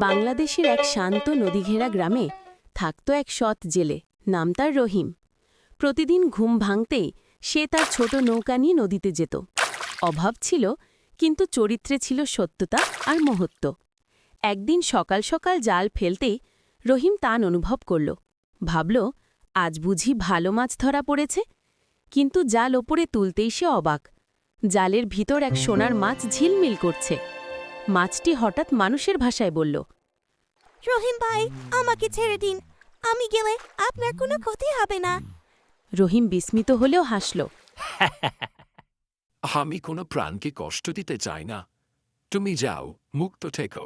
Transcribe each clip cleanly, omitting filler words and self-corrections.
বাংলাদেশের এক শান্ত নদীঘেরা গ্রামে থাকত এক সৎ জেলে, নাম তার রহিম। প্রতিদিন ঘুম ভাঙতেই সে তার ছোট নৌকা নিয়ে নদীতে যেত। অভাব ছিল, কিন্তু চরিত্রে ছিল সত্যতা আর মহত্ব। একদিন সকাল সকাল জাল ফেলতেই রহিম টান অনুভব করল। ভাবল, আজ বুঝি ভালো মাছ ধরা পড়েছে। কিন্তু জাল ওপরে তুলতেই সে অবাক। জালের ভিতর এক সোনার মাছ ঝিলমিল করছে। মাছটি হঠাৎ মানুষের ভাষায় বলল, রহিম ভাই, আমাকে ছেড়ে দিন। আমি গেলে আপনার কোনো ক্ষতি হবে না। রহিম বিস্মিত হলেও হাসল। আমি কোনো প্রাণকে কষ্ট দিতে চাই না। তুমি যাও, মুক্ত থেকো।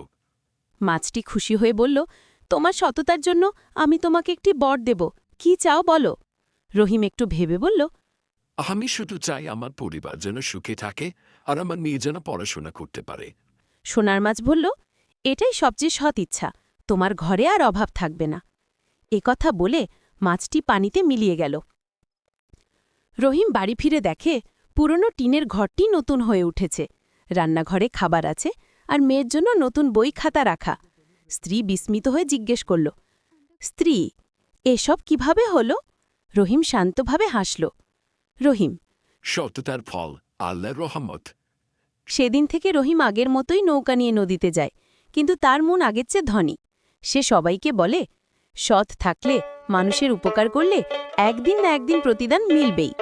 মাছটি খুশি হয়ে বলল, তোমার সততার জন্য আমি তোমাকে একটি বর দেব। কি চাও বলো। রহিম একটু ভেবে বলল, আমি শুধু চাই আমার পরিবার যেন সুখে থাকে আর আমার মেয়ে যেন পড়াশোনা করতে পারে। সোনার মাছ বলল, এটাই সবচেয়ে সৎ ইচ্ছা। তোমার ঘরে আর অভাব থাকবে না। কথা বলে মাছটি পানিতে মিলিয়ে গেল। রহিম বাড়ি ফিরে দেখে পুরনো টিনের ঘরটি নতুন হয়ে উঠেছে। রান্নাঘরে খাবার আছে আর মেয়ের জন্য নতুন বই খাতা রাখা। স্ত্রী বিস্মিত হয়ে জিজ্ঞেস করল, স্ত্রী, এসব কিভাবে হলো? রহিম শান্তভাবে হাসল। রহিম, সততার ফল, আল্লাহর রহমত। সেদিন থেকে রহিম আগের মতোই নৌকা নিয়ে নদীতে যায়, কিন্তু তার মন আগের চেয়ে ধনী। সে সবাইকে বলে, সৎ থাকলে, মানুষের উপকার করলে একদিন না একদিন প্রতিদান মিলবেই।